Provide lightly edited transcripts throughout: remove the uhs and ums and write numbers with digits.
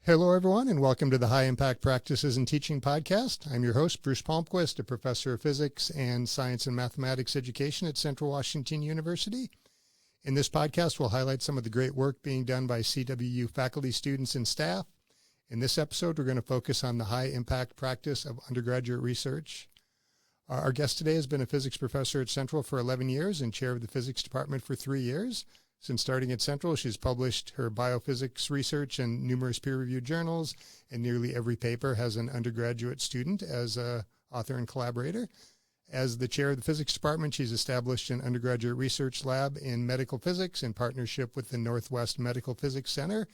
Hello, everyone, and welcome to the High Impact Practices in Teaching podcast. I'm your host, Bruce Palmquist, a professor of physics and science and mathematics education at Central Washington University. In this podcast, we'll highlight some of the great work being done by CWU faculty, students, and staff. In this episode, we're going to focus on the high impact practice of undergraduate research. Our guest today has been a physics professor at Central for 11 years and chair of the physics department for 3 years. Since starting at Central, she's published her biophysics research in numerous peer-reviewed journals, and nearly every paper has an undergraduate student as an author and collaborator. As the chair of the physics department, she's established an undergraduate research lab in medical physics in partnership with the Northwest Medical Physics Center,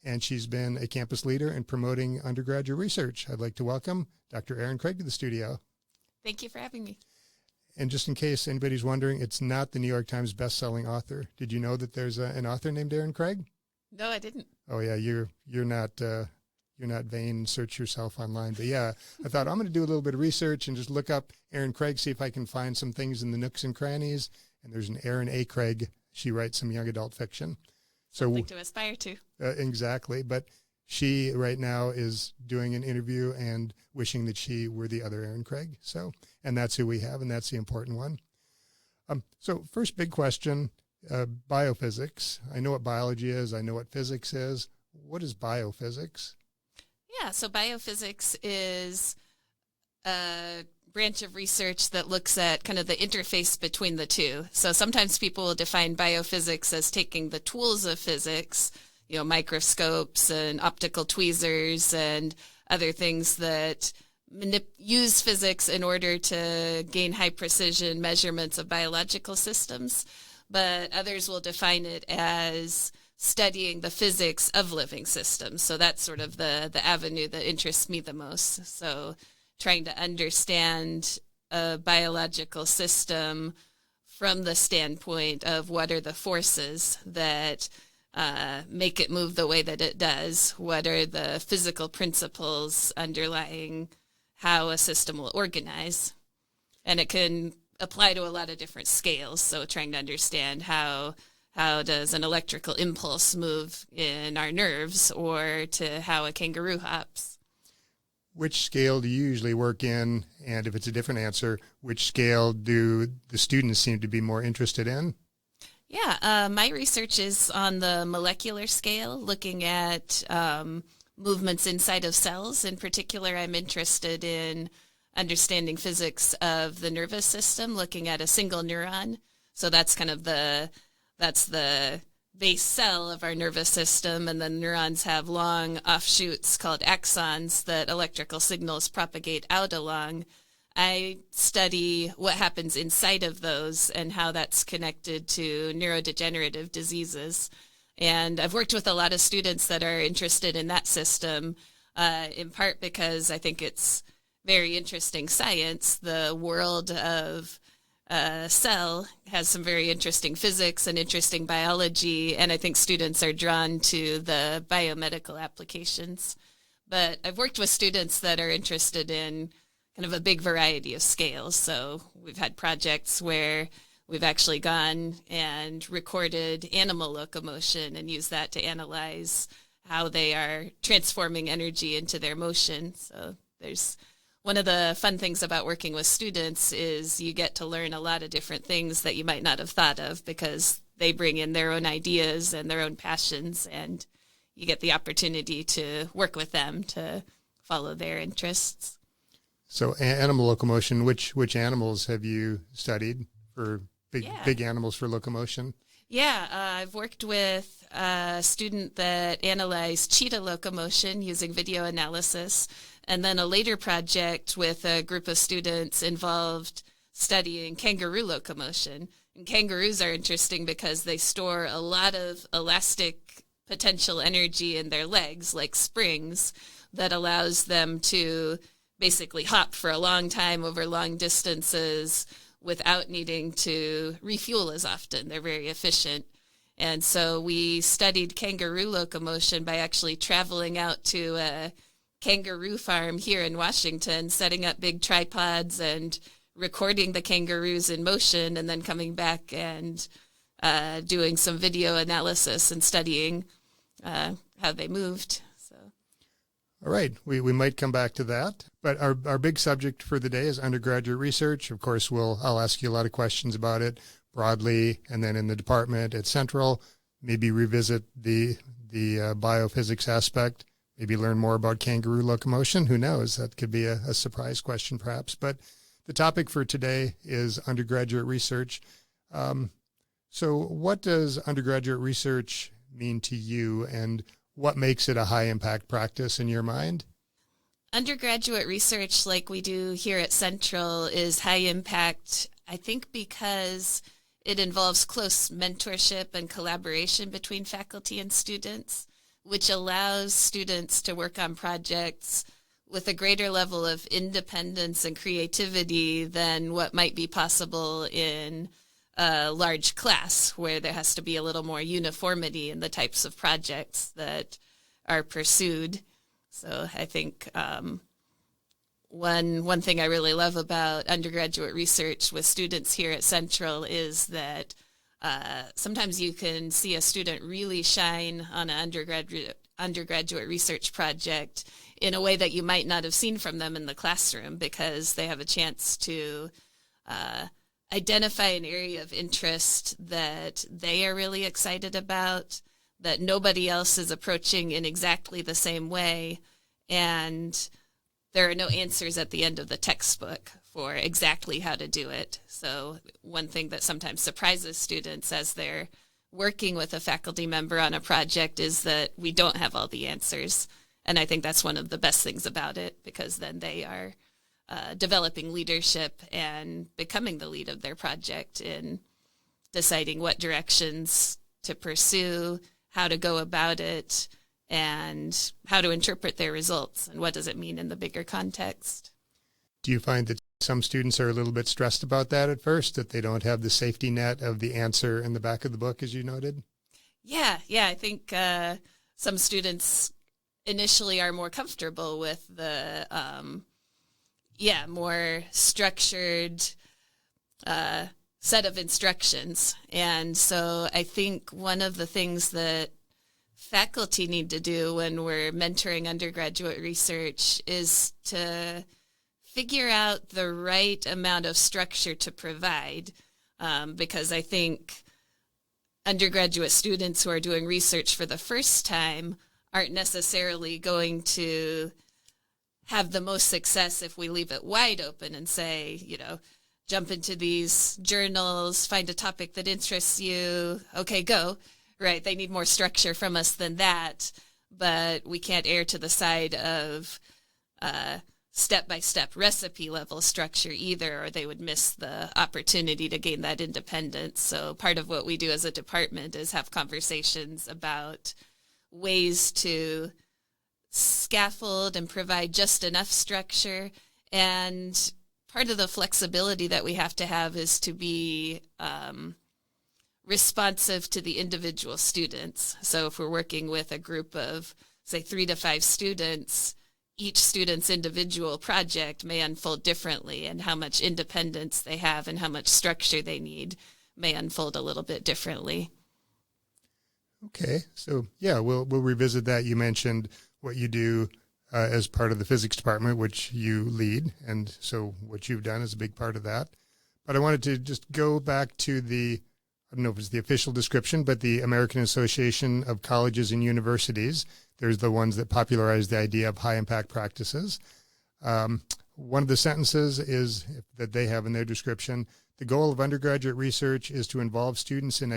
and she's been a campus leader in promoting undergraduate research. I'd like to welcome Dr. Erin Craig to the studio. Thank you for having me. And just in case anybody's wondering, it's not the New York Times best-selling author. Did you know that there's an author named Erin Craig? No, I didn't. Oh yeah, you're not vain. Search yourself online. But yeah, I thought I'm going to do a little bit of research and just look up Erin Craig, see if I can find some things in the nooks and crannies. And there's an Erin A. Craig. She writes some young adult fiction. Something to aspire to. Exactly. But she right now is doing an interview and wishing that she were the other Erin Craig. And that's who we have, and that's the important one. So first big question, biophysics. I know what biology is. I know what physics is. What is biophysics? Yeah, so biophysics is a branch of research that looks at kind of the interface between the two. So sometimes people will define biophysics as taking the tools of physics, microscopes and optical tweezers and other things that use physics in order to gain high precision measurements of biological systems. But others will define it as studying the physics of living systems. So that's sort of the avenue that interests me the most. So trying to understand a biological system from the standpoint of what are the forces that make it move the way that it does, what are the physical principles underlying how a system will organize. And it can apply to a lot of different scales. So trying to understand how does an electrical impulse move in our nerves, or to how a kangaroo hops. Which scale do you usually work in? And if it's a different answer, which scale do the students seem to be more interested in? Yeah, my research is on the molecular scale, looking at movements inside of cells. In particular, I'm interested in understanding physics of the nervous system, looking at a single neuron. So that's kind of the base cell of our nervous system, and then neurons have long offshoots called axons that electrical signals propagate out along. I study what happens inside of those and how that's connected to neurodegenerative diseases. And I've worked with a lot of students that are interested in that system, in part because I think it's very interesting science. The world of cell has some very interesting physics and interesting biology, and I think students are drawn to the biomedical applications. But I've worked with students that are interested in kind of a big variety of scales. So we've had projects where we've actually gone and recorded animal locomotion and used that to analyze how they are transforming energy into their motion. So there's one of the fun things about working with students is you get to learn a lot of different things that you might not have thought of, because they bring in their own ideas and their own passions, and you get the opportunity to work with them to follow their interests. So animal locomotion, which animals have you studied for big animals for locomotion? Yeah, I've worked with a student that analyzed cheetah locomotion using video analysis, and then a later project with a group of students involved studying kangaroo locomotion. And kangaroos are interesting because they store a lot of elastic potential energy in their legs, like springs, that allows them to basically hop for a long time over long distances without needing to refuel as often. They're very efficient. And so we studied kangaroo locomotion by actually traveling out to a kangaroo farm here in Washington, setting up big tripods and recording the kangaroos in motion, and then coming back and doing some video analysis and studying how they moved. So, all right, we might come back to that, but our big subject for the day is undergraduate research. Of course, I'll ask you a lot of questions about it broadly, and then in the department at Central, maybe revisit the biophysics aspect, maybe learn more about kangaroo locomotion. Who knows? That could be a surprise question perhaps. But the topic for today is undergraduate research. So what does undergraduate research mean to you, and what makes it a high-impact practice in your mind? Undergraduate research, like we do here at Central, is high impact, I think, because it involves close mentorship and collaboration between faculty and students, which allows students to work on projects with a greater level of independence and creativity than what might be possible in a large class, where there has to be a little more uniformity in the types of projects that are pursued. So I think one thing I really love about undergraduate research with students here at Central is that sometimes you can see a student really shine on an undergraduate research project in a way that you might not have seen from them in the classroom, because they have a chance to identify an area of interest that they are really excited about, that nobody else is approaching in exactly the same way, and there are no answers at the end of the textbook for exactly how to do it. So one thing that sometimes surprises students as they're working with a faculty member on a project is that we don't have all the answers. And I think that's one of the best things about it, because then they are developing leadership and becoming the lead of their project in deciding what directions to pursue, how to go about it, and how to interpret their results, and what does it mean in the bigger context. Do you find that some students are a little bit stressed about that at first, that they don't have the safety net of the answer in the back of the book, as you noted? Yeah, I think some students initially are more comfortable with the more structured set of instructions. And so I think one of the things that faculty need to do when we're mentoring undergraduate research is to figure out the right amount of structure to provide, because I think undergraduate students who are doing research for the first time aren't necessarily going to have the most success if we leave it wide open and say, jump into these journals, find a topic that interests you, okay, go. Right, they need more structure from us than that, but we can't err to the side of step-by-step recipe level structure either, or they would miss the opportunity to gain that independence. So part of what we do as a department is have conversations about ways to scaffold and provide just enough structure. And part of the flexibility that we have to have is to be responsive to the individual students. So if we're working with a group of, say, 3 to 5 students, each student's individual project may unfold differently, and how much independence they have and how much structure they need may unfold a little bit differently. Okay, so we'll revisit that. You mentioned what you do as part of the physics department, which you lead, and so what you've done is a big part of that. But I wanted to just go back to I don't know if it's the official description, but the American Association of Colleges and Universities. There's the ones that popularize the idea of high-impact practices. One of the sentences is that they have in their description: the goal of undergraduate research is to involve students in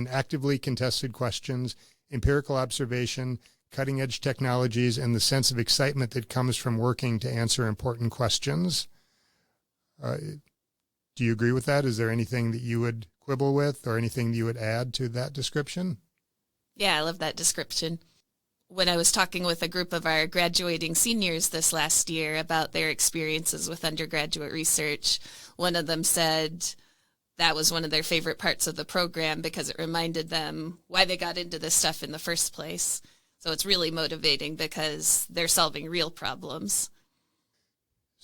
actively contested questions, empirical observation, cutting-edge technologies, and the sense of excitement that comes from working to answer important questions. Do you agree with that? Is there anything that you would quibble with, or anything you would add to that description? Yeah, I love that description. When I was talking with a group of our graduating seniors this last year about their experiences with undergraduate research, one of them said that was one of their favorite parts of the program because it reminded them why they got into this stuff in the first place. So it's really motivating because they're solving real problems.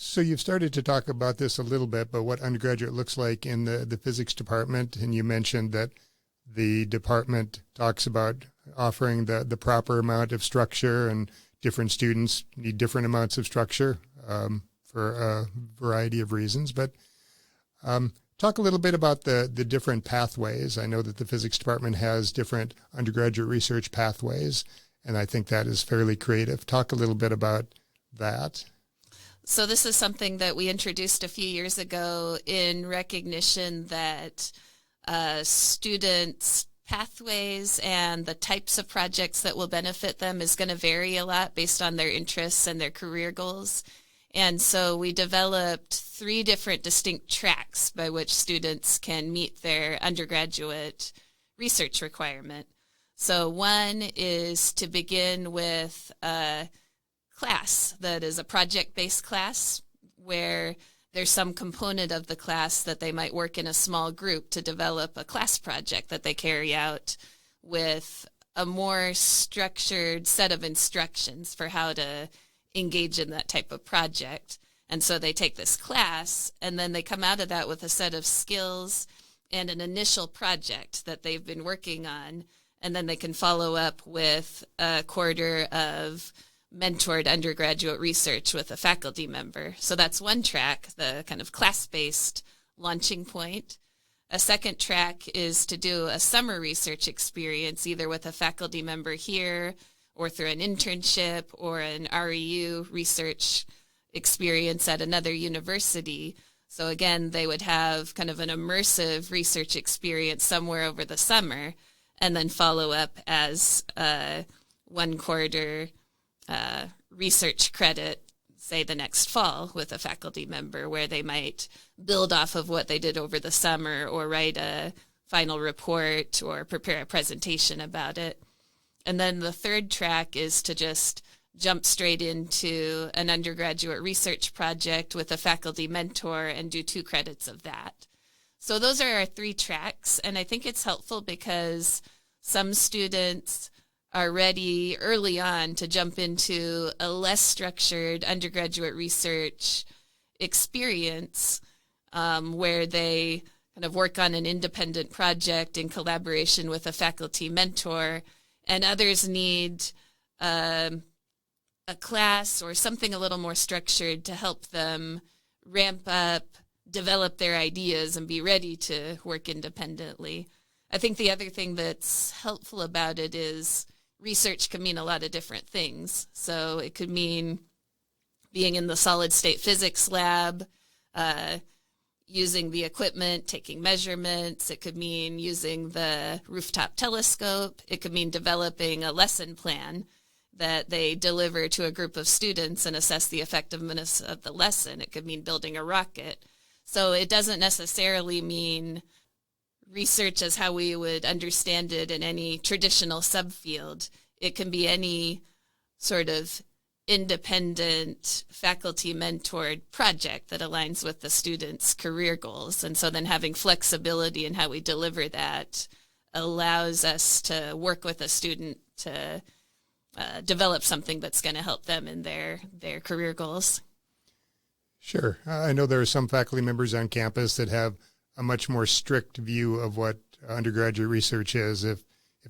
So you've started to talk about this a little bit, but what undergraduate looks like in the physics department, and you mentioned that the department talks about offering the proper amount of structure, and different students need different amounts of structure for a variety of reasons. But talk a little bit about the different pathways. I know that the physics department has different undergraduate research pathways, and I think that is fairly creative. Talk a little bit about that. So this is something that we introduced a few years ago in recognition that students' pathways and the types of projects that will benefit them is going to vary a lot based on their interests and their career goals. And so we developed 3 different distinct tracks by which students can meet their undergraduate research requirement. So one is to begin with a class that is a project-based class where there's some component of the class that they might work in a small group to develop a class project that they carry out with a more structured set of instructions for how to engage in that type of project. And so they take this class, and then they come out of that with a set of skills and an initial project that they've been working on, and then they can follow up with a quarter of mentored undergraduate research with a faculty member. So that's one track, the kind of class-based launching point. A second track is to do a summer research experience, either with a faculty member here or through an internship or an REU research experience at another university. So again, they would have kind of an immersive research experience somewhere over the summer, and then follow up as a 1 quarter research credit, say the next fall, with a faculty member, where they might build off of what they did over the summer or write a final report or prepare a presentation about it. And then the third track is to just jump straight into an undergraduate research project with a faculty mentor and do 2 credits of that. So those are our 3 tracks, and I think it's helpful because some students are ready early on to jump into a less structured undergraduate research experience where they kind of work on an independent project in collaboration with a faculty mentor, and others need a class or something a little more structured to help them ramp up, develop their ideas, and be ready to work independently. I think the other thing that's helpful about it is research can mean a lot of different things. So it could mean being in the solid state physics lab, using the equipment, taking measurements. It could mean using the rooftop telescope. It could mean developing a lesson plan that they deliver to a group of students and assess the effectiveness of the lesson. It could mean building a rocket. So it doesn't necessarily mean research as how we would understand it in any traditional subfield. It can be any sort of independent faculty mentored project that aligns with the student's career goals. And so then having flexibility in how we deliver that allows us to work with a student to develop something that's going to help them in their career goals. Sure. I know there are some faculty members on campus that have a much more strict view of what undergraduate research is. If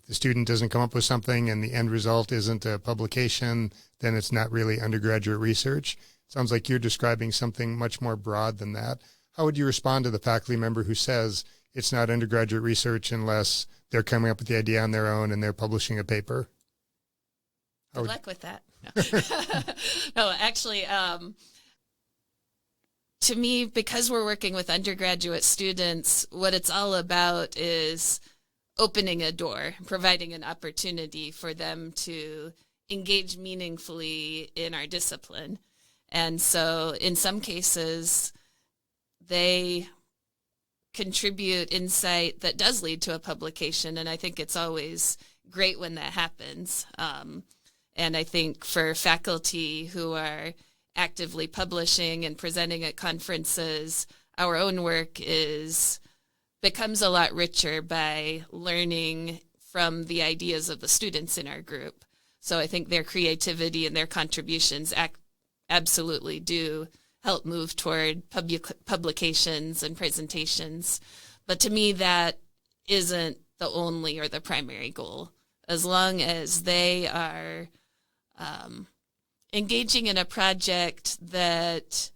the student doesn't come up with something and the end result isn't a publication, then it's not really undergraduate research. Sounds like you're describing something much more broad than that. How would you respond to the faculty member who says it's not undergraduate research unless they're coming up with the idea on their own and they're publishing a paper? Good luck with that. No, actually, to me, because we're working with undergraduate students, what it's all about is opening a door, providing an opportunity for them to engage meaningfully in our discipline. And so in some cases, they contribute insight that does lead to a publication, and I think it's always great when that happens. And I think for faculty who are actively publishing and presenting at conferences, our own work becomes a lot richer by learning from the ideas of the students in our group. So I think their creativity and their contributions absolutely do help move toward publications and presentations. But to me, that isn't the only or the primary goal. As long as they are engaging in a project that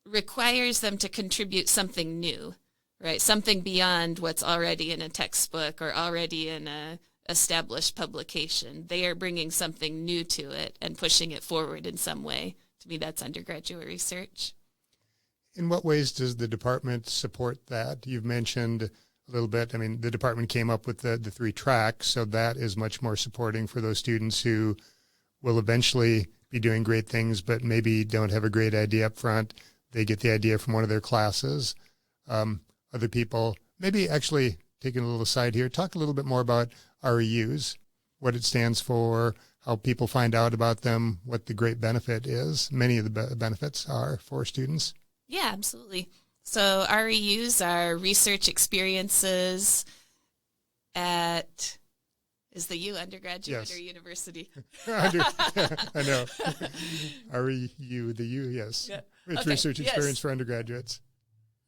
requires them to contribute something new, right? Something beyond what's already in a textbook or already in a established publication. They are bringing something new to it and pushing it forward in some way. To me, that's undergraduate research. In what ways does the department support that? You've mentioned a little bit, I mean, the department came up with the 3 tracks, so that is much more supporting for those students who will eventually be doing great things, but maybe don't have a great idea up front. They get the idea from one of their classes. Other people, maybe actually taking a little aside here, talk a little bit more about REUs, what it stands for, how people find out about them, what the great benefit is. Many of the benefits are for students. Yeah, absolutely. So REUs are research experiences at, is the U undergraduate Yes. or university? I know. REU, the U, yes. Yeah. It's Okay, research experience yes. for undergraduates.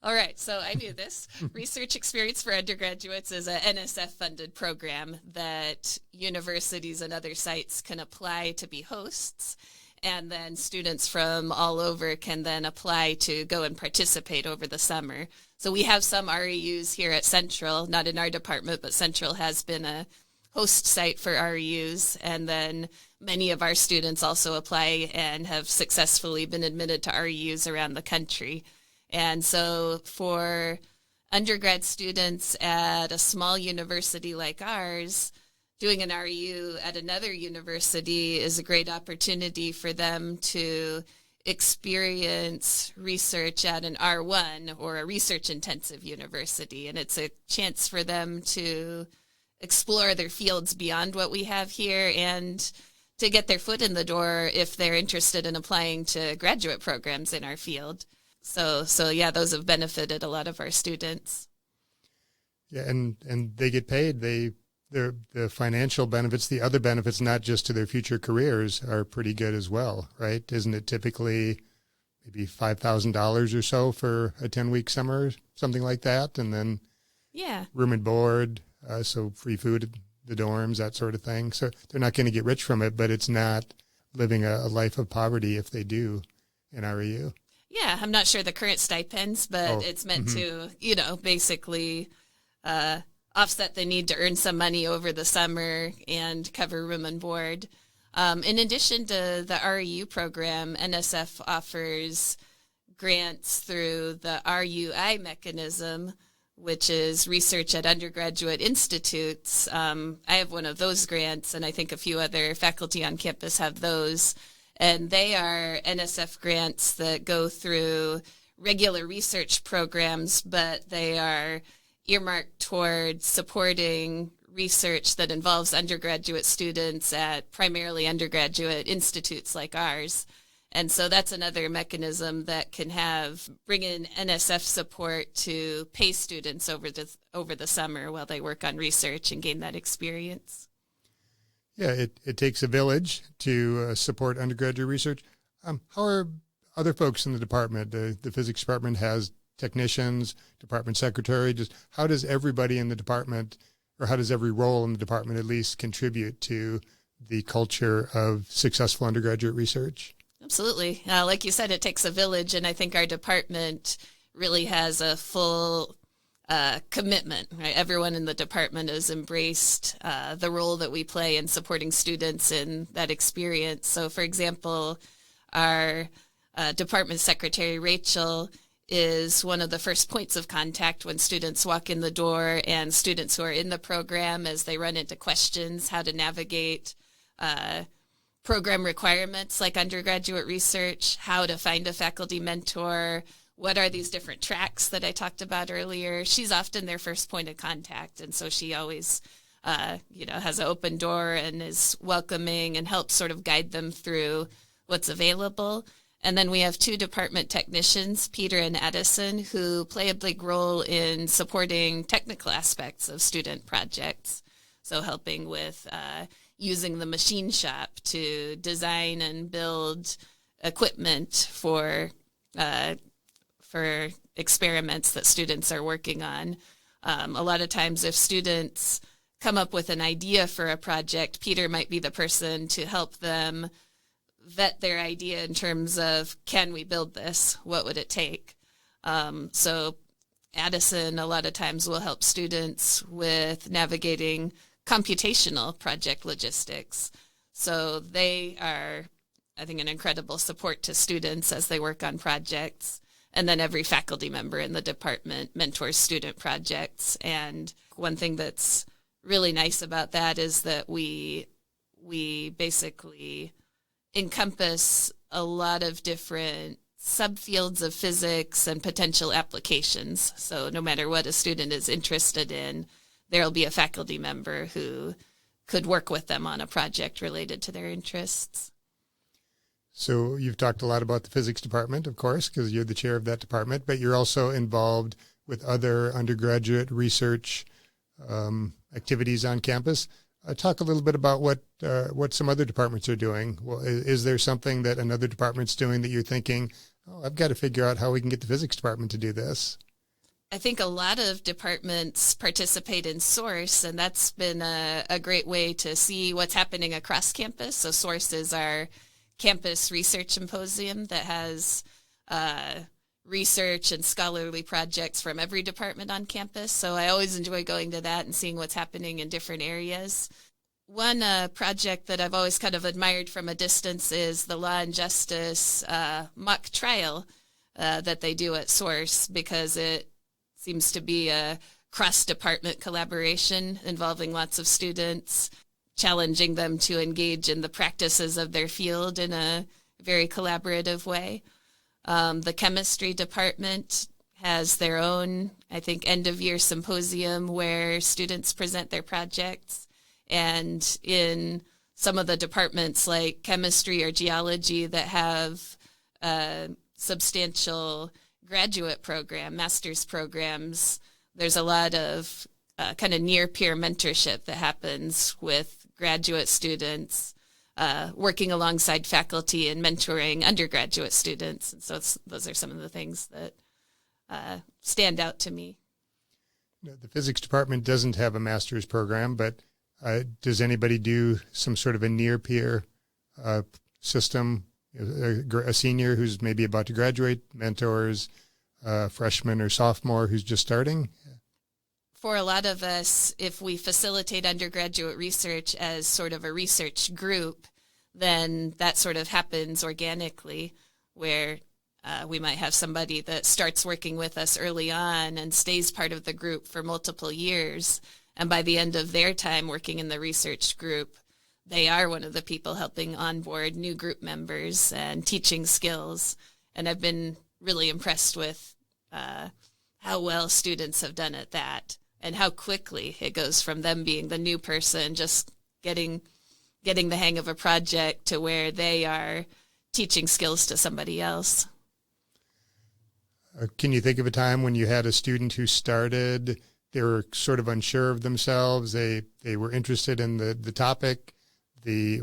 All right, so I knew this. Research Experience for Undergraduates is a NSF-funded program that universities and other sites can apply to be hosts, and then students from all over can then apply to go and participate over the summer. So we have some REUs here at Central, not in our department, but Central has been a host site for REUs, and then many of our students also apply and have successfully been admitted to REUs around the country. And so for undergrad students at a small university like ours, doing an REU at another university is a great opportunity for them to experience research at an R1 or a research-intensive university. And it's a chance for them to explore their fields beyond what we have here and to get their foot in the door if they're interested in applying to graduate programs in our field. So yeah, those have benefited a lot of our students. Yeah, and they get paid. The financial benefits, the other benefits, not just to their future careers, are pretty good as well, right? Isn't it typically maybe $5,000 or so for a 10-week summer, something like that? And then room and board, so free food at the dorms, that sort of thing. So they're not going to get rich from it, but it's not living a life of poverty if they do an REU. Yeah, I'm not sure the current stipends, but it's meant to, basically offset the need to earn some money over the summer and cover room and board. In addition to the REU program, NSF offers grants through the RUI mechanism, which is research at undergraduate institutes. I have one of those grants, and I think a few other faculty on campus have those. And they are NSF grants that go through regular research programs, but they are earmarked toward supporting research that involves undergraduate students at primarily undergraduate institutes like ours. And so that's another mechanism that can bring in NSF support to pay students over the summer while they work on research and gain that experience. Yeah, it takes a village to support undergraduate research. How are other folks in the department? The physics department has technicians, department secretary. How does everybody in the department, or how does every role in the department at least contribute to the culture of successful undergraduate research? Absolutely. Like you said, it takes a village, and I think our department really has a full commitment, right? Everyone in the department has embraced the role that we play in supporting students in that experience. So, for example, our department secretary, Rachel, is one of the first points of contact when students walk in the door, and students who are in the program as they run into questions, how to navigate program requirements like undergraduate research, how to find a faculty mentor, what are these different tracks that I talked about earlier. She's often their first point of contact, and so she always has an open door and is welcoming and helps sort of guide them through what's available. And then we have 2 department technicians, Peter and Addison, who play a big role in supporting technical aspects of student projects. So helping with using the machine shop to design and build equipment for experiments that students are working on. A lot of times if students come up with an idea for a project, Peter might be the person to help them vet their idea in terms of, can we build this? What would it take? So Addison a lot of times will help students with navigating computational project logistics. So they are, I think, an incredible support to students as they work on projects. And then every faculty member in the department mentors student projects. And one thing that's really nice about that is that we basically encompass a lot of different subfields of physics and potential applications. So no matter what a student is interested in, there'll be a faculty member who could work with them on a project related to their interests. So you've talked a lot about the physics department, of course, because you're the chair of that department, but you're also involved with other undergraduate research activities on campus. Talk a little bit about what some other departments are doing. Well, is there something that another department's doing that you're thinking, oh, I've got to figure out how we can get the physics department to do this? I think a lot of departments participate in SOURCE, and that's been a great way to see what's happening across campus. So SOURCE is our campus research symposium that has research and scholarly projects from every department on campus. So I always enjoy going to that and seeing what's happening in different areas. One project that I've always kind of admired from a distance is the Law and Justice mock trial that they do at SOURCE, because it seems to be a cross-department collaboration involving lots of students, challenging them to engage in the practices of their field in a very collaborative way. The chemistry department has their own, I think, end-of-year symposium where students present their projects. And in some of the departments like chemistry or geology that have substantial graduate program, master's programs, there's a lot of kind of near-peer mentorship that happens with graduate students working alongside faculty and mentoring undergraduate students. And so those are some of the things that stand out to me. The physics department doesn't have a master's program, but does anybody do some sort of a near-peer system? A senior who's maybe about to graduate mentors a freshman or sophomore who's just starting? For a lot of us, if we facilitate undergraduate research as sort of a research group, then that sort of happens organically, where we might have somebody that starts working with us early on and stays part of the group for multiple years. And by the end of their time working in the research group, they are one of the people helping onboard new group members and teaching skills. And I've been really impressed with how well students have done at that, and how quickly it goes from them being the new person, just getting the hang of a project, to where they are teaching skills to somebody else. Can you think of a time when you had a student who started, they were sort of unsure of themselves, they were interested in the topic,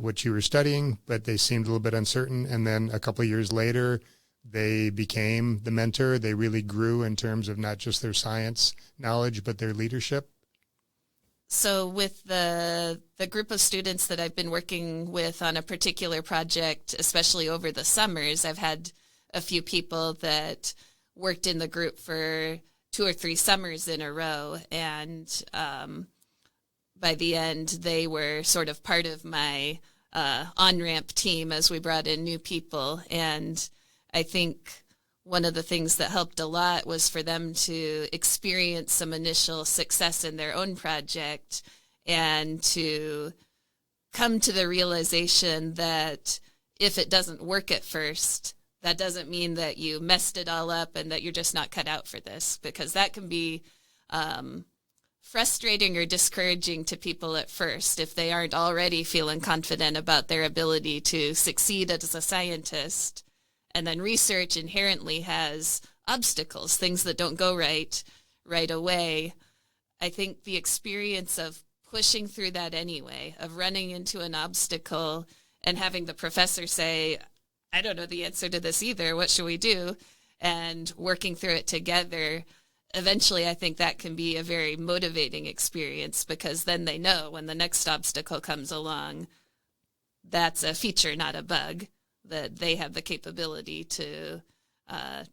what you were studying, but they seemed a little bit uncertain, and then a couple of years later, they became the mentor. They really grew in terms of not just their science knowledge, but their leadership? So with the group of students that I've been working with on a particular project, especially over the summers, I've had a few people that worked in the group for 2 or 3 summers in a row. And by the end, they were sort of part of my on-ramp team as we brought in new people. And I think one of the things that helped a lot was for them to experience some initial success in their own project, and to come to the realization that if it doesn't work at first, that doesn't mean that you messed it all up and that you're just not cut out for this, because that can be frustrating or discouraging to people at first if they aren't already feeling confident about their ability to succeed as a scientist. And then research inherently has obstacles, things that don't go right away. I think the experience of pushing through that anyway, of running into an obstacle and having the professor say, I don't know the answer to this either, what should we do? And working through it together, eventually I think that can be a very motivating experience, because then they know when the next obstacle comes along, that's a feature, not a bug, that they have the capability to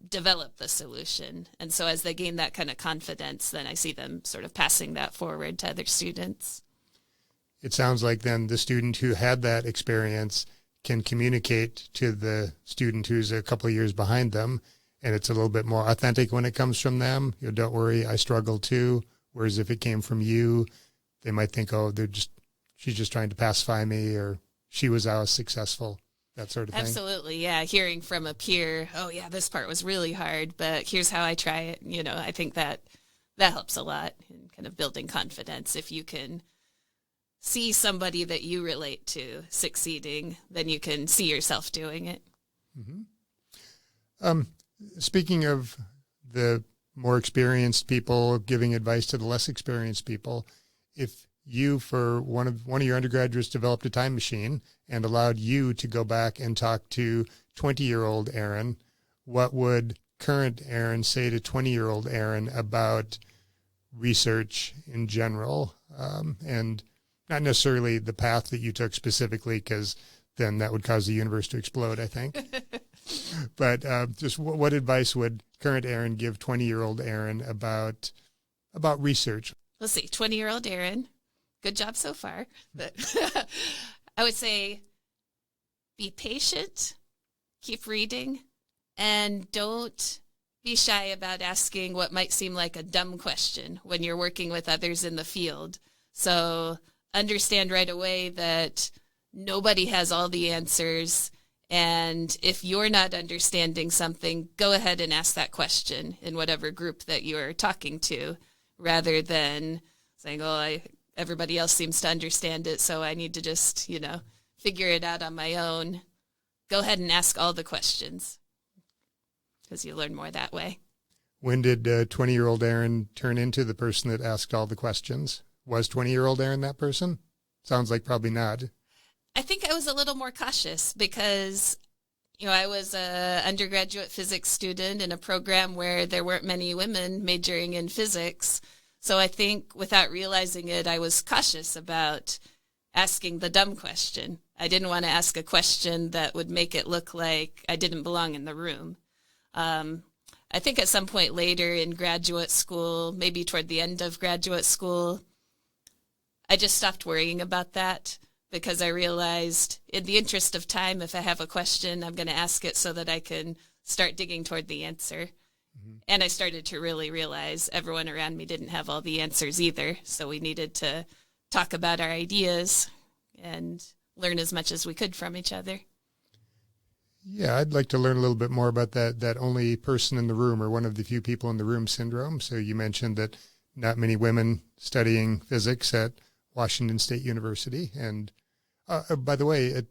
develop the solution. And so as they gain that kind of confidence, then I see them sort of passing that forward to other students. It sounds like then the student who had that experience can communicate to the student who's a couple of years behind them, and it's a little bit more authentic when it comes from them. You know, don't worry, I struggle too. Whereas if it came from you, they might think, oh, she's just trying to pacify me, or she was successful, that sort of thing. Absolutely, yeah. Hearing from a peer, oh yeah, this part was really hard, but here's how I try it. You know, I think that helps a lot in kind of building confidence. If you can see somebody that you relate to succeeding, then you can see yourself doing it. Mm-hmm. Speaking of the more experienced people giving advice to the less experienced people, if you, for one of your undergraduates, developed a time machine and allowed you to go back and talk to 20-year-old Erin, what would current Erin say to 20-year-old Erin about research in general, and not necessarily the path that you took specifically, because then that would cause the universe to explode, I think. But just what advice would current Erin give 20-year-old Erin about research? Let's see, 20-year-old Erin, good job so far. But I would say be patient, keep reading, and don't be shy about asking what might seem like a dumb question when you're working with others in the field. So understand right away that nobody has all the answers. And if you're not understanding something, go ahead and ask that question in whatever group that you're talking to, rather than saying, oh, everybody else seems to understand it, so I need to just, figure it out on my own. Go ahead and ask all the questions, because you learn more that way. When did 20-year-old Erin turn into the person that asked all the questions? Was 20-year-old Erin that person? Sounds like probably not. I think I was a little more cautious because, I was an undergraduate physics student in a program where there weren't many women majoring in physics. So I think without realizing it, I was cautious about asking the dumb question. I didn't want to ask a question that would make it look like I didn't belong in the room. I think at some point later in graduate school, maybe toward the end of graduate school, I just stopped worrying about that, because I realized in the interest of time, if I have a question, I'm going to ask it so that I can start digging toward the answer. Mm-hmm. And I started to really realize everyone around me didn't have all the answers either. So we needed to talk about our ideas and learn as much as we could from each other. Yeah, I'd like to learn a little bit more about that only person in the room, or one of the few people in the room syndrome. So you mentioned that not many women studying physics at Washington State University. And by the way,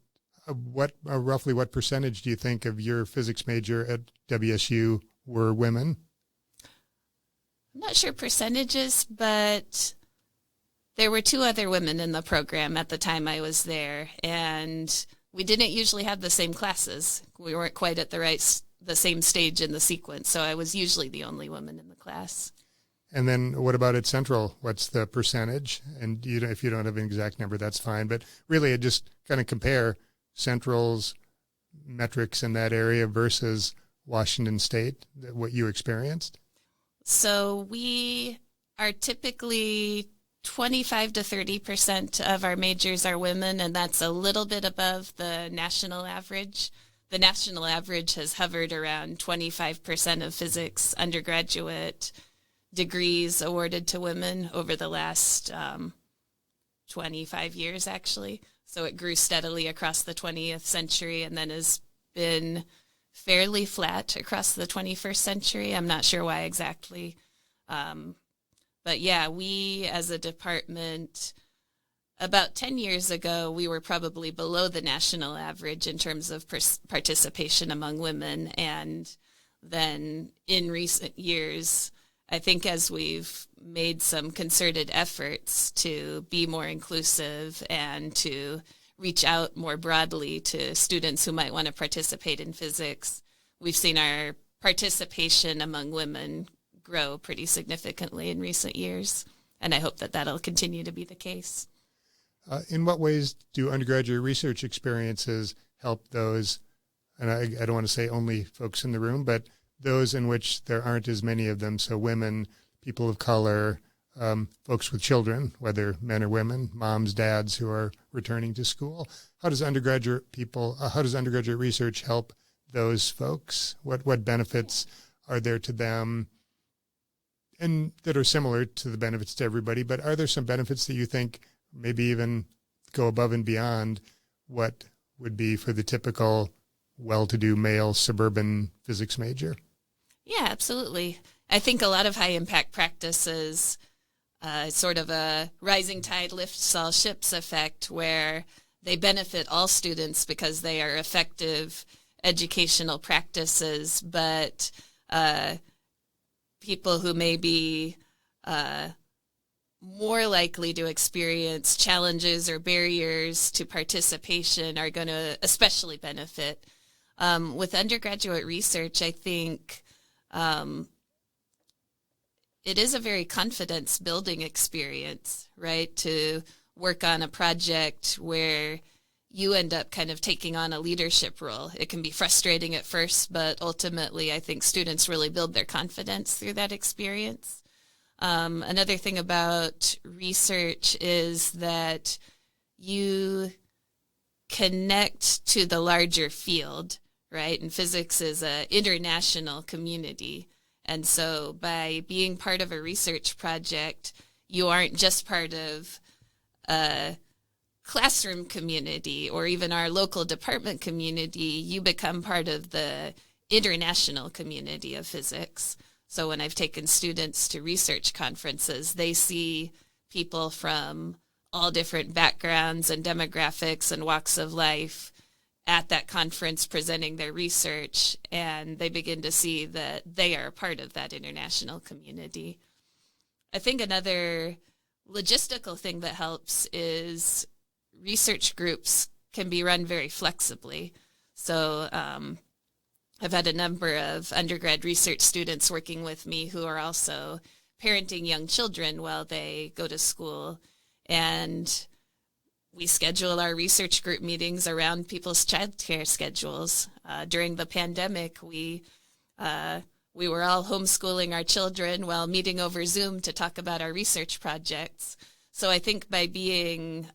roughly what percentage do you think of your physics major at WSU were women? I'm not sure percentages, but there were 2 other women in the program at the time I was there, and we didn't usually have the same classes. We weren't quite at the same stage in the sequence, so I was usually the only woman in the class. And then what about at Central? What's the percentage? And if you don't have an exact number, that's fine. But really, just kind of compare Central's metrics in that area versus Washington State, what you experienced. So we are typically 25 to 30% of our majors are women, and that's a little bit above the national average. The national average has hovered around 25% of physics undergraduate degrees awarded to women over the last 25 years, actually. So it grew steadily across the 20th century and then has been fairly flat across the 21st century. I'm not sure why exactly. But yeah, we as a department, about 10 years ago, we were probably below the national average in terms of participation among women. And then in recent years, I think as we've made some concerted efforts to be more inclusive and to reach out more broadly to students who might want to participate in physics, we've seen our participation among women grow pretty significantly in recent years. And I hope that that'll continue to be the case. In what ways do undergraduate research experiences help those, and I don't want to say only folks in the room, but those in which there aren't as many of them, so women, people of color, folks with children, whether men or women, moms, dads who are returning to school? How does undergraduate research help those folks? What benefits are there to them, and that are similar to the benefits to everybody, but are there some benefits that you think maybe even go above and beyond what would be for the typical well-to-do male suburban physics major? Yeah, absolutely. I think a lot of high-impact practices, sort of a rising tide lifts all ships effect, where they benefit all students because they are effective educational practices, but people who may be more likely to experience challenges or barriers to participation are going to especially benefit. With undergraduate research, I think it is a very confidence-building experience, right, to work on a project where you end up kind of taking on a leadership role. It can be frustrating at first, but ultimately I think students really build their confidence through that experience. Another thing about research is that you connect to the larger field, right? And physics is an international community. And so by being part of a research project, you aren't just part of a classroom community or even our local department community, you become part of the international community of physics. So when I've taken students to research conferences, they see people from all different backgrounds and demographics and walks of life at that conference presenting their research, and they begin to see that they are a part of that international community. I think another logistical thing that helps is research groups can be run very flexibly. So I've had a number of undergrad research students working with me who are also parenting young children while they go to school, and we schedule our research group meetings around people's childcare schedules. During the pandemic, we were all homeschooling our children while meeting over Zoom to talk about our research projects. So I think by being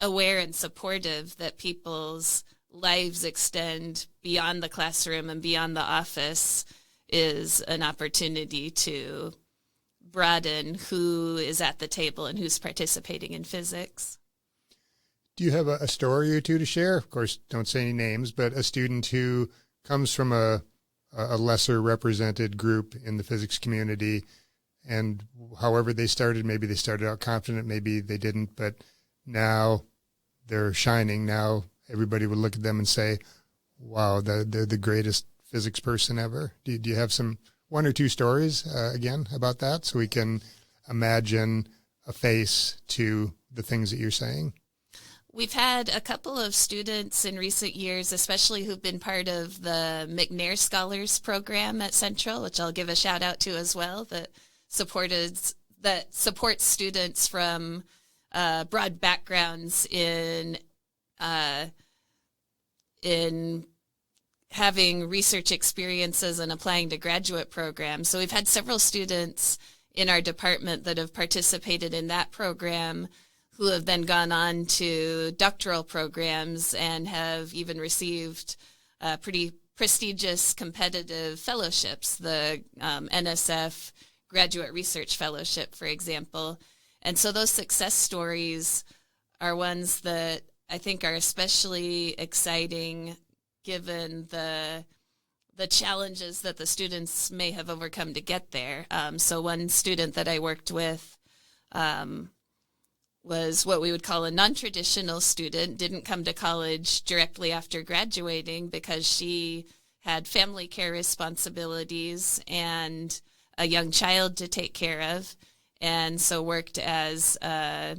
aware and supportive that people's lives extend beyond the classroom and beyond the office is an opportunity to broaden who is at the table and who's participating in physics. Do you have a story or two to share? Of course, don't say any names, but a student who comes from a lesser represented group in the physics community, and however they started, maybe they started out confident, maybe they didn't, but now they're shining. Now everybody would look at them and say, wow, they're the greatest physics person ever. Do you have one or two stories, again, about that, so we can imagine a face to the things that you're saying? We've had a couple of students in recent years, especially who've been part of the McNair Scholars Program at Central, which I'll give a shout out to as well, that supports students from broad backgrounds in having research experiences and applying to graduate programs. So we've had several students in our department that have participated in that program who have then gone on to doctoral programs and have even received pretty prestigious competitive fellowships, the NSF Graduate Research Fellowship, for example. And so those success stories are ones that I think are especially exciting given the challenges that the students may have overcome to get there. So one student that I worked with was what we would call a non-traditional student, didn't come to college directly after graduating because she had family care responsibilities and a young child to take care of, and so worked as a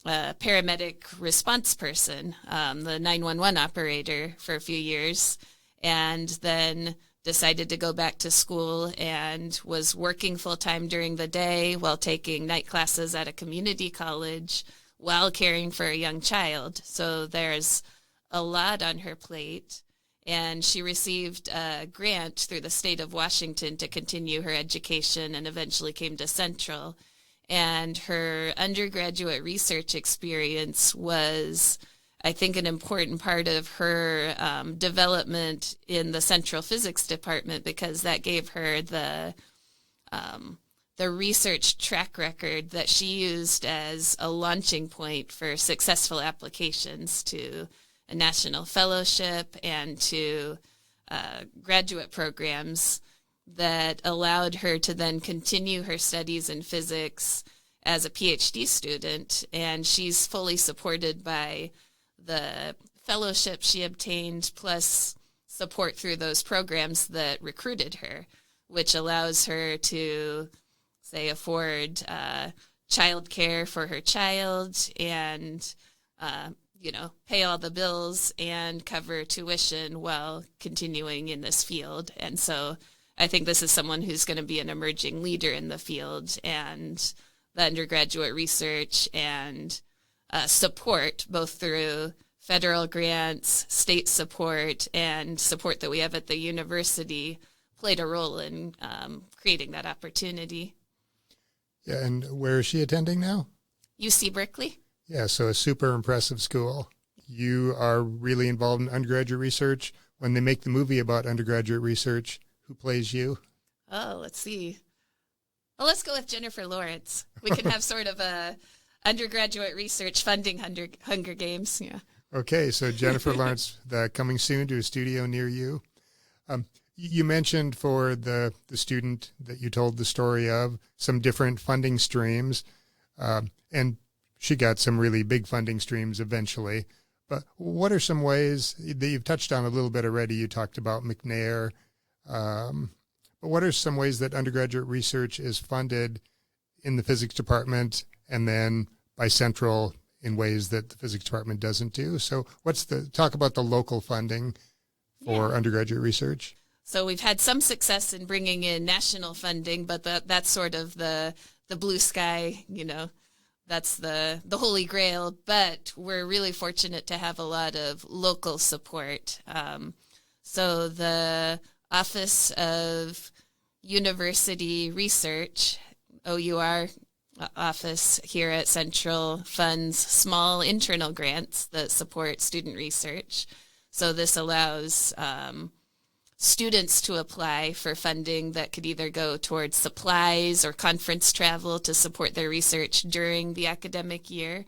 paramedic response person, the 911 operator for a few years, and then decided to go back to school and was working full-time during the day while taking night classes at a community college while caring for a young child. So there's a lot on her plate. And she received a grant through the state of Washington to continue her education and eventually came to Central. And her undergraduate research experience was, I think, an important part of her development in the Central Physics Department, because that gave her the research track record that she used as a launching point for successful applications to a national fellowship and to graduate programs that allowed her to then continue her studies in physics as a PhD student. And she's fully supported by the fellowship she obtained, plus support through those programs that recruited her, which allows her to, say, afford child care for her child and, pay all the bills and cover tuition while continuing in this field. And so I think this is someone who's going to be an emerging leader in the field, and the undergraduate research and support, both through federal grants, state support, and support that we have at the university, played a role in creating that opportunity. Yeah, and where is she attending now? UC Berkeley. Yeah, so a super impressive school. You are really involved in undergraduate research. When they make the movie about undergraduate research, who plays you? Oh, let's see. Well, let's go with Jennifer Lawrence. We can have sort of a undergraduate research funding Hunger Games. Yeah. Okay, so Jennifer Lawrence coming soon to a studio near you. You mentioned for the student that you told the story of some different funding streams, and she got some really big funding streams eventually. But what are some ways that you've touched on a little bit already? You talked about McNair. But what are some ways that undergraduate research is funded in the physics department and then by Central in ways that the physics department doesn't do? So talk about the local funding for undergraduate research. So we've had some success in bringing in national funding, but that's sort of the blue sky, that's the holy grail. But we're really fortunate to have a lot of local support. So the Office of University Research, OUR office here at Central, funds small internal grants that support student research. So this allows students to apply for funding that could either go towards supplies or conference travel to support their research during the academic year.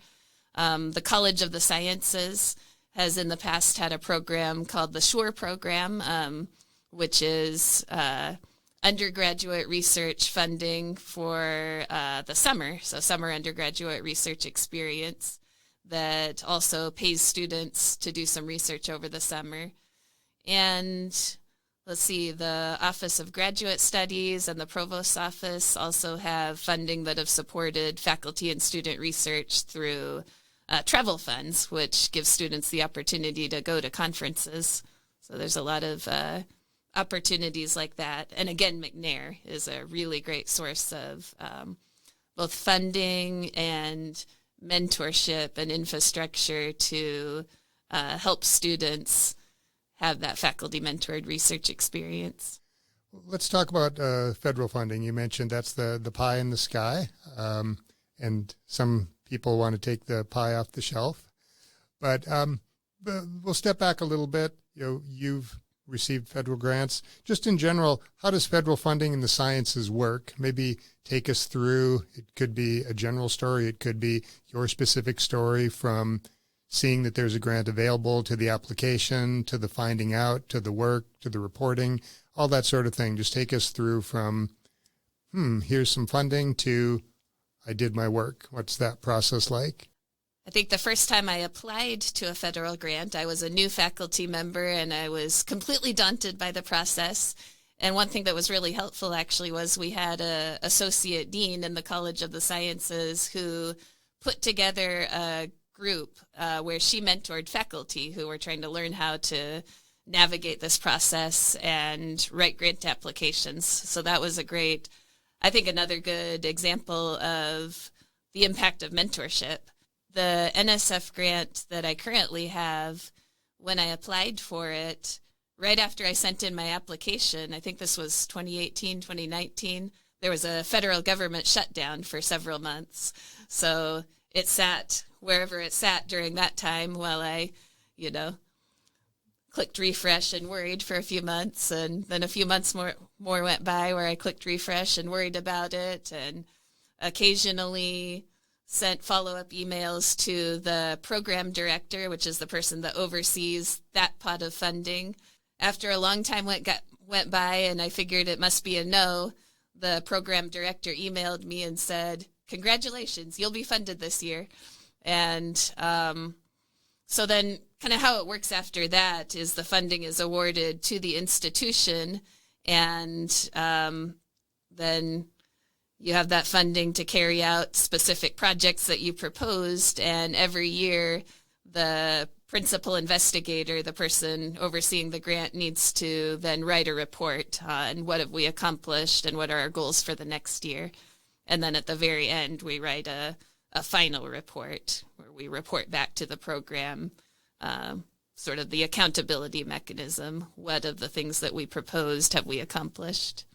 The College of the Sciences has in the past had a program called the SURE program, which is undergraduate research funding for the summer, so summer undergraduate research experience that also pays students to do some research over the summer. And let's see, the Office of Graduate Studies and the Provost's Office also have funding that have supported faculty and student research through travel funds, which gives students the opportunity to go to conferences. So there's a lot of opportunities like that. And again, McNair is a really great source of both funding and mentorship and infrastructure to help students have that faculty mentored research experience. Let's talk about federal funding. You mentioned that's the pie in the sky, and some people want to take the pie off the shelf. But we'll step back a little bit. You've received federal grants. Just in general, how does federal funding in the sciences work? Maybe take us through. It could be a general story. It could be your specific story, from seeing that there's a grant available to the application, to the finding out, to the work, to the reporting, all that sort of thing. Just take us through from, here's some funding, to I did my work. What's that process like? I think the first time I applied to a federal grant, I was a new faculty member and I was completely daunted by the process. And one thing that was really helpful actually was we had an associate dean in the College of the Sciences who put together a group where she mentored faculty who were trying to learn how to navigate this process and write grant applications. So that was I think another good example of the impact of mentorship. The NSF grant that I currently have, when I applied for it, right after I sent in my application, I think this was 2018, 2019, there was a federal government shutdown for several months. So it sat wherever it sat during that time while I, clicked refresh and worried for a few months. And then a few months more went by where I clicked refresh and worried about it, and occasionally sent follow-up emails to the program director, which is the person that oversees that pot of funding. After a long time went by and I figured it must be a no, the program director emailed me and said, "Congratulations, you'll be funded this year." And so then kind of how it works after that is the funding is awarded to the institution, and then you have that funding to carry out specific projects that you proposed, and every year the principal investigator, the person overseeing the grant, needs to then write a report on what have we accomplished and what are our goals for the next year. And then at the very end, we write a final report where we report back to the program, sort of the accountability mechanism. What of the things that we proposed have we accomplished?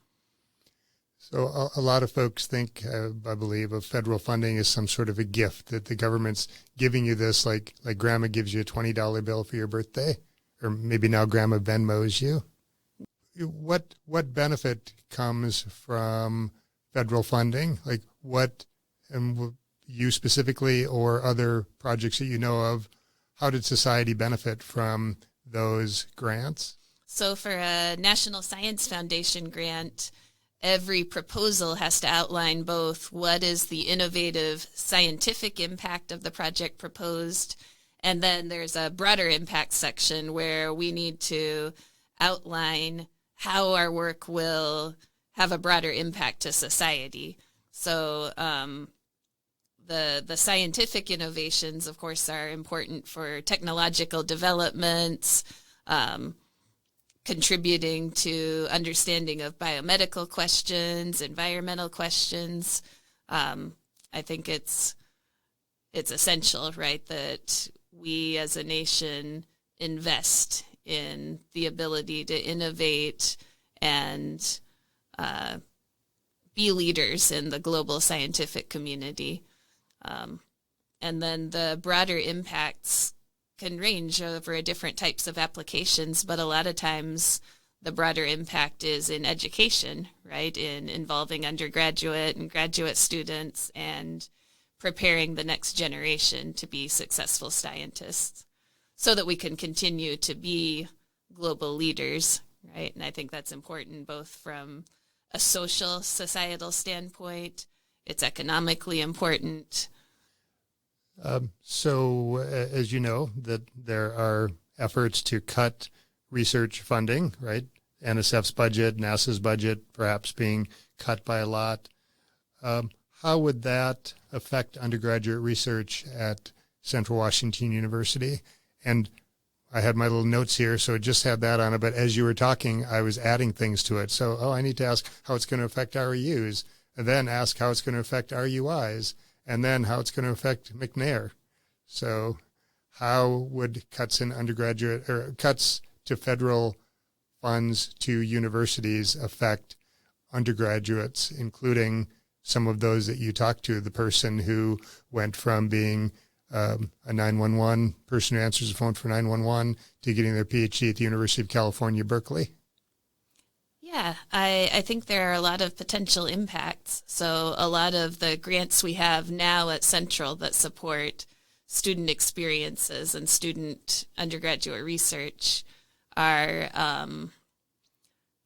So a lot of folks think, I believe, of federal funding as some sort of a gift that the government's giving you this, like grandma gives you a $20 bill for your birthday, or maybe now grandma Venmos you. What benefit comes from federal funding? Like what, and you specifically or other projects that you know of, how did society benefit from those grants? So for a National Science Foundation grant, every proposal has to outline both what is the innovative scientific impact of the project proposed, and then there's a broader impact section where we need to outline how our work will have a broader impact to society. So the scientific innovations, of course, are important for technological developments, contributing to understanding of biomedical questions, environmental questions. I think it's essential, right, that we as a nation invest in the ability to innovate and be leaders in the global scientific community. And then the broader impacts can range over different types of applications, but a lot of times the broader impact is in education, right, in involving undergraduate and graduate students and preparing the next generation to be successful scientists so that we can continue to be global leaders, right? And I think that's important both from a social, societal standpoint. It's economically important. So, as you know, that there are efforts to cut research funding, right? NSF's budget, NASA's budget perhaps being cut by a lot. How would that affect undergraduate research at Central Washington University? And I had my little notes here, so it just had that on it. But as you were talking, I was adding things to it. So, I need to ask how it's going to affect REUs, and then ask how it's going to affect RUIs, and then how it's going to affect McNair. So how would cuts in undergraduate or cuts to federal funds to universities affect undergraduates, including some of those that you talked to, the person who went from being a 911 person who answers the phone for 911 to getting their PhD at the University of California, Berkeley? Yeah, I think there are a lot of potential impacts. So a lot of the grants we have now at Central that support student experiences and student undergraduate research are,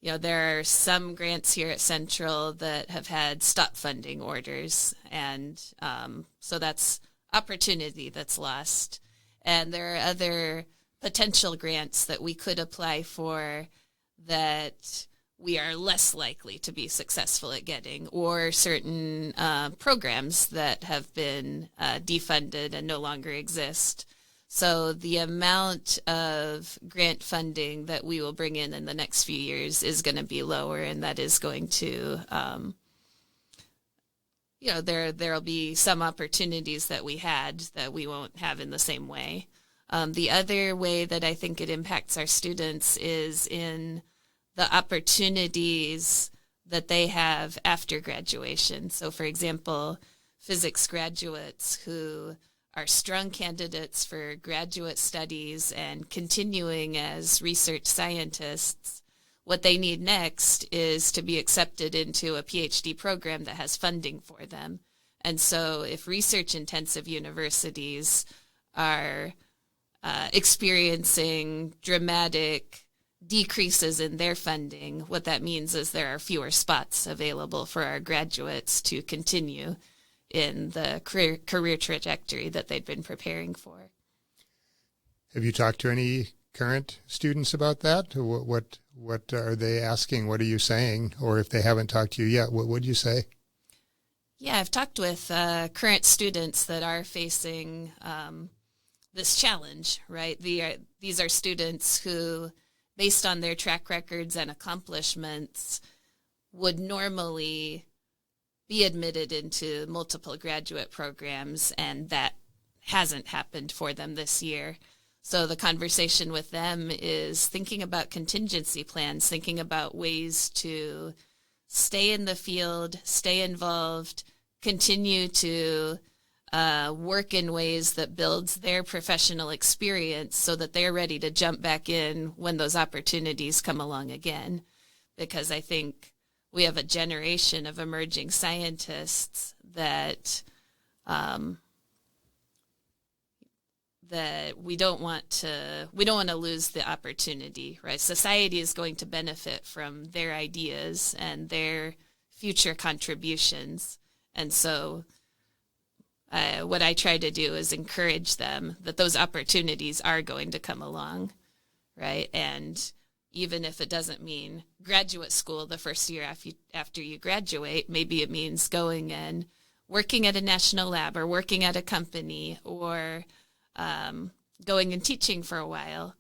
there are some grants here at Central that have had stop funding orders. And so that's opportunity that's lost. And there are other potential grants that we could apply for that we are less likely to be successful at getting, or certain programs that have been defunded and no longer exist. So the amount of grant funding that we will bring in the next few years is going to be lower, and that is going to, there'll be some opportunities that we had that we won't have in the same way. The other way that I think it impacts our students is in the opportunities that they have after graduation. So, for example, physics graduates who are strong candidates for graduate studies and continuing as research scientists, what they need next is to be accepted into a PhD program that has funding for them. And so if research-intensive universities are experiencing dramatic decreases in their funding, what that means is there are fewer spots available for our graduates to continue in the career trajectory that they'd been preparing for. Have you talked to any current students about that? What are they asking? What are you saying? Or if they haven't talked to you yet, what would you say? Yeah, I've talked with current students that are facing this challenge, right? These are students who, based on their track records and accomplishments, would normally be admitted into multiple graduate programs, and that hasn't happened for them this year. So the conversation with them is thinking about contingency plans, thinking about ways to stay in the field, stay involved, continue to work in ways that builds their professional experience so that they're ready to jump back in when those opportunities come along again. Because I think we have a generation of emerging scientists that we don't want to lose the opportunity, right? Society is going to benefit from their ideas and their future contributions. And so what I try to do is encourage them that those opportunities are going to come along, right? And even if it doesn't mean graduate school the first year after you graduate, maybe it means going and working at a national lab or working at a company or going and teaching for a while.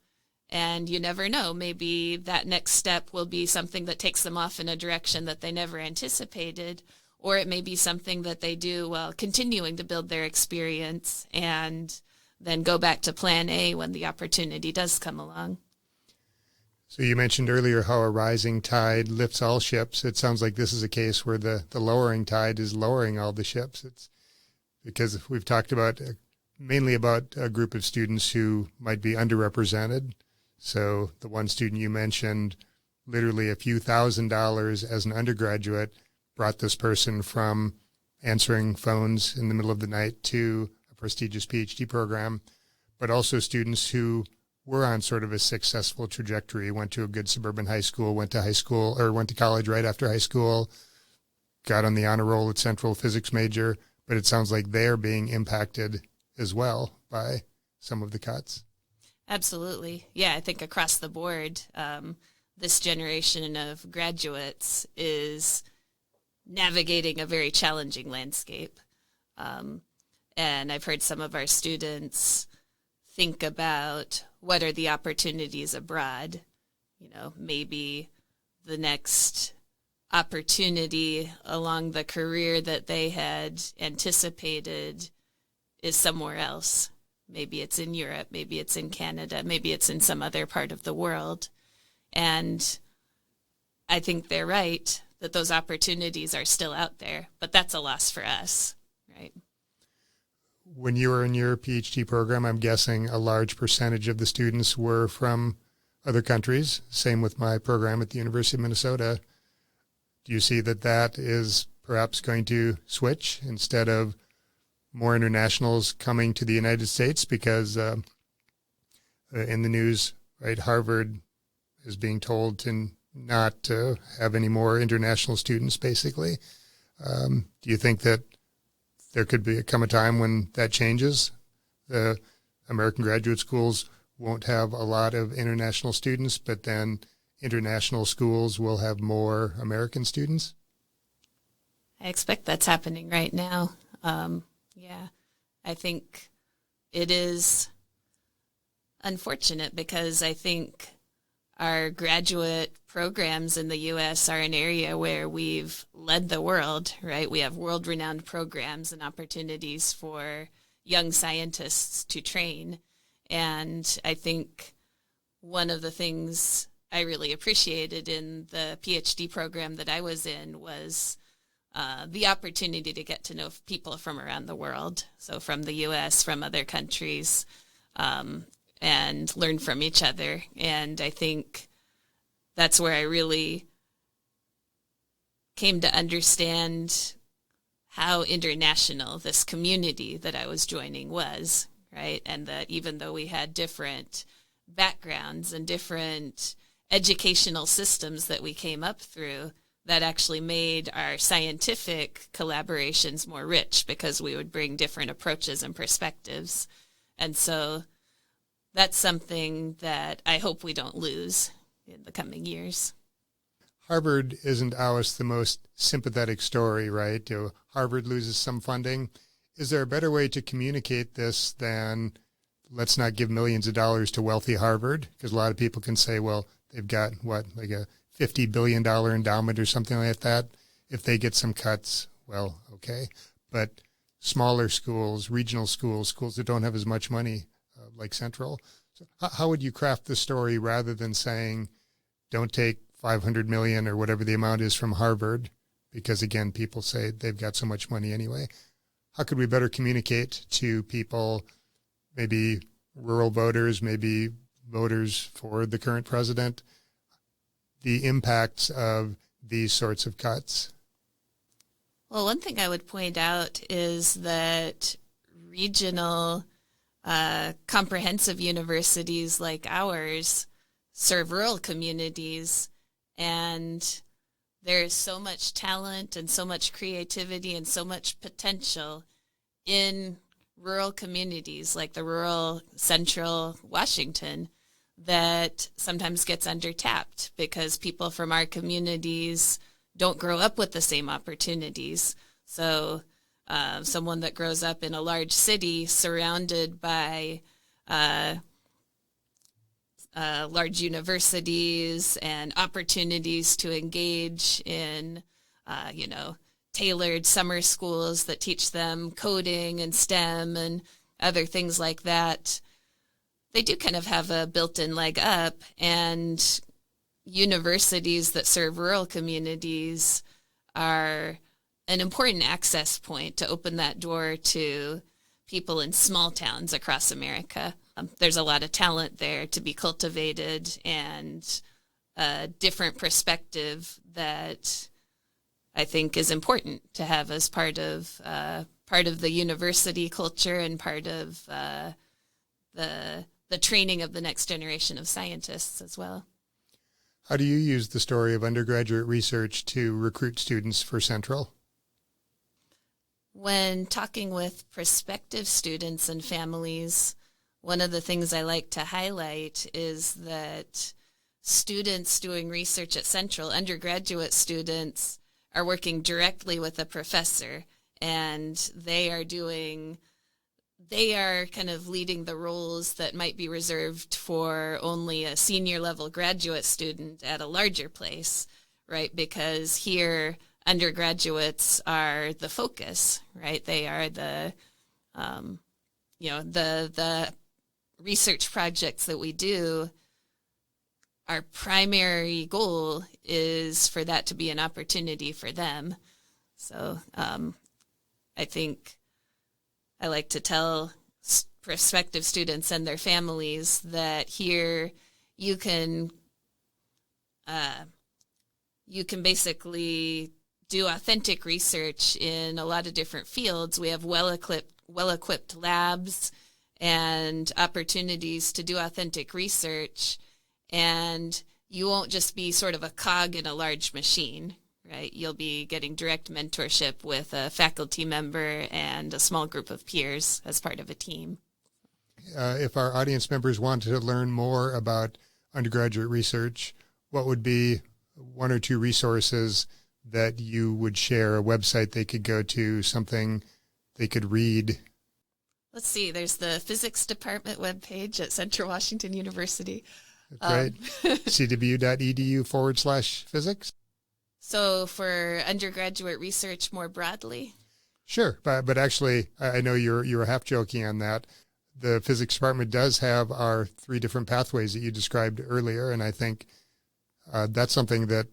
And you never know, maybe that next step will be something that takes them off in a direction that they never anticipated, or it may be something that they do while continuing to build their experience and then go back to plan A when the opportunity does come along. So you mentioned earlier how a rising tide lifts all ships. It sounds like this is a case where the lowering tide is lowering all the ships. It's because we've talked about mainly about a group of students who might be underrepresented. So the one student you mentioned, literally a few $1,000s as an undergraduate brought this person from answering phones in the middle of the night to a prestigious PhD program, but also students who were on sort of a successful trajectory, went to a good suburban high school, went to college right after high school, got on the honor roll at Central physics major, but it sounds like they're being impacted as well by some of the cuts. Absolutely. Yeah, I think across the board, this generation of graduates is navigating a very challenging landscape. And I've heard some of our students think about what are the opportunities abroad. You know, maybe the next opportunity along the career that they had anticipated is somewhere else. Maybe it's in Europe, maybe it's in Canada, maybe it's in some other part of the world. And I think they're right that those opportunities are still out there, but that's a loss for us, right? When you were in your PhD program, I'm guessing a large percentage of the students were from other countries. Same with my program at the University of Minnesota. Do you see that is perhaps going to switch instead of more internationals coming to the United States? Because in the news, right, Harvard is being told to not to have any more international students, basically. Do you think that there could come a time when that changes? The American graduate schools won't have a lot of international students, but then international schools will have more American students? I expect that's happening right now. Yeah, I think it is unfortunate because I think our graduate programs in the U.S. are an area where we've led the world, right? We have world-renowned programs and opportunities for young scientists to train. And I think one of the things I really appreciated in the PhD program that I was in was the opportunity to get to know people from around the world, so from the U.S., from other countries, and learn from each other. And I think that's where I really came to understand how international this community that I was joining was, right? And that even though we had different backgrounds and different educational systems that we came up through, that actually made our scientific collaborations more rich because we would bring different approaches and perspectives. And so that's something that I hope we don't lose in the coming years. Harvard isn't always the most sympathetic story, right? Harvard loses some funding. Is there a better way to communicate this than let's not give millions of dollars to wealthy Harvard? Because a lot of people can say, well, they've got like a $50 billion endowment or something like that. If they get some cuts, well, okay. But smaller schools, regional schools, schools that don't have as much money, like Central. So how would you craft the story rather than saying, don't take 500 million or whatever the amount is from Harvard, because again, people say they've got so much money anyway. How could we better communicate to people, maybe rural voters, maybe voters for the current president, the impacts of these sorts of cuts? Well, one thing I would point out is that regional comprehensive universities like ours serve rural communities, and there is so much talent and so much creativity and so much potential in rural communities like the rural central Washington that sometimes gets undertapped because people from our communities don't grow up with the same opportunities. So someone that grows up in a large city surrounded by large universities and opportunities to engage in, tailored summer schools that teach them coding and STEM and other things like that, they do kind of have a built-in leg up. And universities that serve rural communities are an important access point to open that door to people in small towns across America. There's a lot of talent there to be cultivated and a different perspective that I think is important to have as part of the university culture and part of the training of the next generation of scientists as well. How do you use the story of undergraduate research to recruit students for Central? When talking with prospective students and families, one of the things I like to highlight is that students doing research at Central, undergraduate students, are working directly with a professor, and they are kind of leading the roles that might be reserved for only a senior level graduate student at a larger place, right? Because here undergraduates are the focus, right? They are the research projects that we do. Our primary goal is for that to be an opportunity for them. So I think I like to tell prospective students and their families that here you can basically do authentic research in a lot of different fields. We have well-equipped labs and opportunities to do authentic research, and you won't just be sort of a cog in a large machine, right? You'll be getting direct mentorship with a faculty member and a small group of peers as part of a team. If our audience members wanted to learn more about undergraduate research, what would be one or two resources that you would share, a website they could go to, something they could read? Let's see, there's the physics department webpage at Central Washington University. That's right. cwu.edu/physics. So for undergraduate research more broadly? Sure. But actually, I know you were half joking on that. The physics department does have our 3 different pathways that you described earlier. And I think that's something that,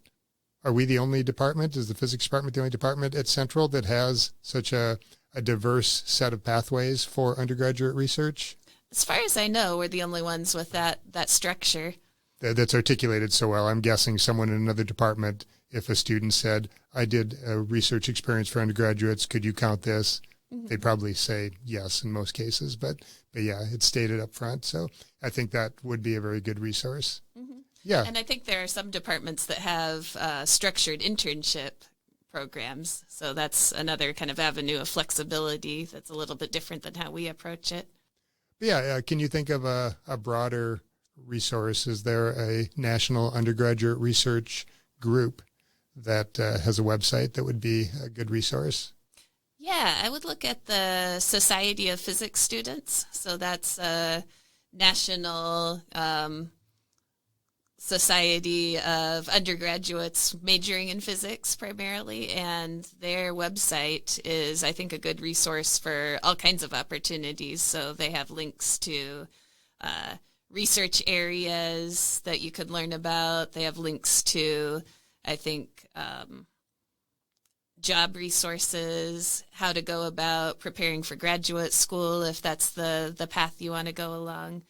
are we the only department? Is the physics department the only department at Central that has such a diverse set of pathways for undergraduate research? As far as I know, we're the only ones with that structure. That's articulated so well. I'm guessing someone in another department, if a student said, I did a research experience for undergraduates, could you count this? Mm-hmm. They'd probably say yes in most cases, but yeah, it's stated up front. So I think that would be a very good resource. Mm-hmm. Yeah. And I think there are some departments that have structured internship programs. So that's another kind of avenue of flexibility that's a little bit different than how we approach it. But yeah, can you think of a broader resource? Is there a national undergraduate research group that has a website that would be a good resource? Yeah, I would look at the Society of Physics Students. So that's a national society of undergraduates majoring in physics primarily, and their website is, I think, a good resource for all kinds of opportunities. So they have links to research areas that you could learn about. They have links to, I think, job resources, how to go about preparing for graduate school if that's the path you want to go along.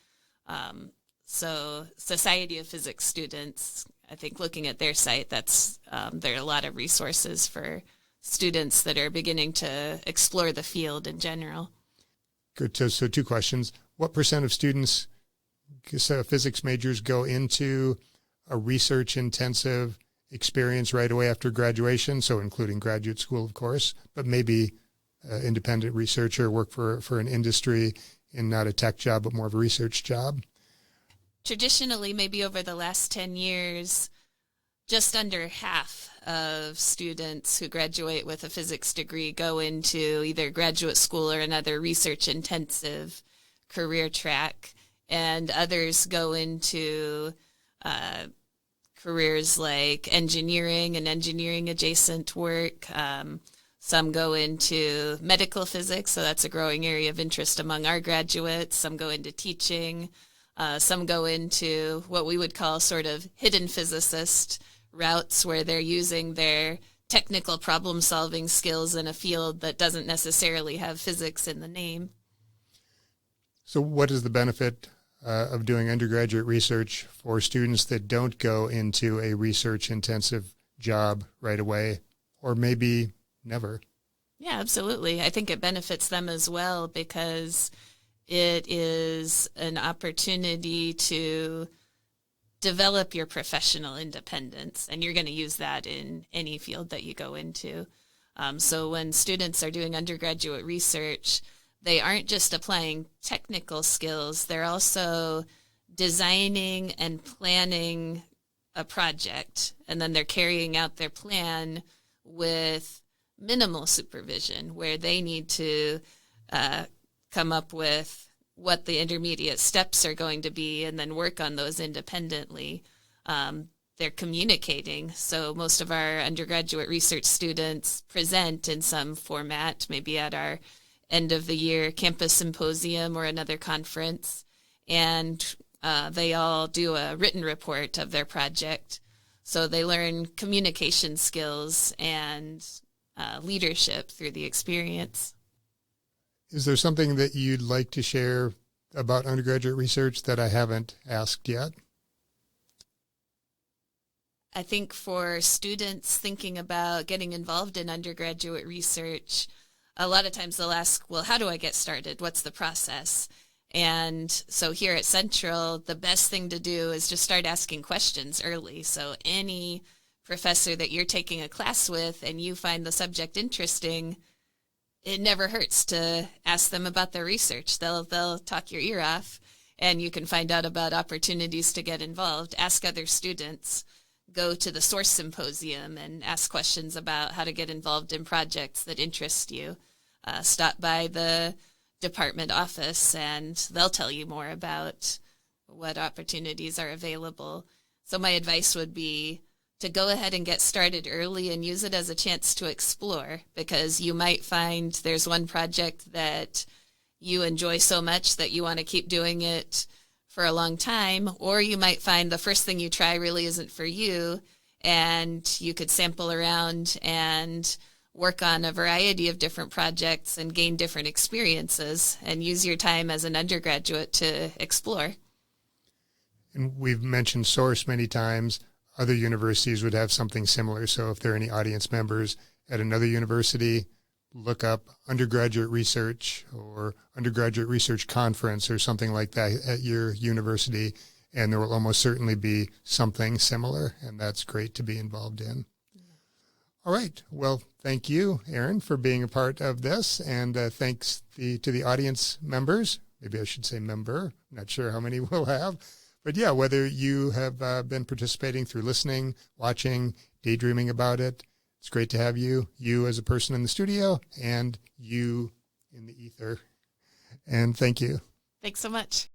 So Society of Physics Students, I think looking at their site, that's there are a lot of resources for students that are beginning to explore the field in general. Good. So 2 questions. What % of students, physics majors, go into a research-intensive experience right away after graduation, so including graduate school, of course, but maybe independent researcher, work for an industry in not a tech job, but more of a research job? Traditionally, maybe over the last 10 years, just under half of students who graduate with a physics degree go into either graduate school or another research-intensive career track, and others go into careers like engineering and engineering-adjacent work. Some go into medical physics, so that's a growing area of interest among our graduates. Some go into teaching. Some go into what we would call sort of hidden physicist routes, where they're using their technical problem-solving skills in a field that doesn't necessarily have physics in the name. So what is the benefit of doing undergraduate research for students that don't go into a research-intensive job right away, or maybe never? Yeah, absolutely. I think it benefits them as well, because it is an opportunity to develop your professional independence, and you're going to use that in any field that you go into. So when students are doing undergraduate research, they aren't just applying technical skills, they're also designing and planning a project, and then they're carrying out their plan with minimal supervision, where they need to come up with what the intermediate steps are going to be and then work on those independently. They're communicating. So most of our undergraduate research students present in some format, maybe at our end of the year campus symposium or another conference, and they all do a written report of their project. So they learn communication skills and leadership through the experience. Is there something that you'd like to share about undergraduate research that I haven't asked yet? I think for students thinking about getting involved in undergraduate research, a lot of times they'll ask, well, how do I get started? What's the process? And so here at Central, the best thing to do is just start asking questions early. So any professor that you're taking a class with and you find the subject interesting, it never hurts to ask them about their research. They'll talk your ear off, and you can find out about opportunities to get involved. Ask other students. Go to the source symposium and ask questions about how to get involved in projects that interest you. Stop by the department office, and they'll tell you more about what opportunities are available. So my advice would be to go ahead and get started early and use it as a chance to explore, because you might find there's one project that you enjoy so much that you want to keep doing it for a long time, or you might find the first thing you try really isn't for you, and you could sample around and work on a variety of different projects and gain different experiences and use your time as an undergraduate to explore. And we've mentioned SOURCE many times. Other universities would have something similar. So if there are any audience members at another university, look up undergraduate research or undergraduate research conference or something like that at your university, and there will almost certainly be something similar, and that's great to be involved in. All right. Well, thank you, Erin, for being a part of this, and thanks to the audience members. Maybe I should say member. I'm not sure how many we'll have. But yeah, whether you have been participating through listening, watching, daydreaming about it, it's great to have you as a person in the studio, and you in the ether. And thank you. Thanks so much.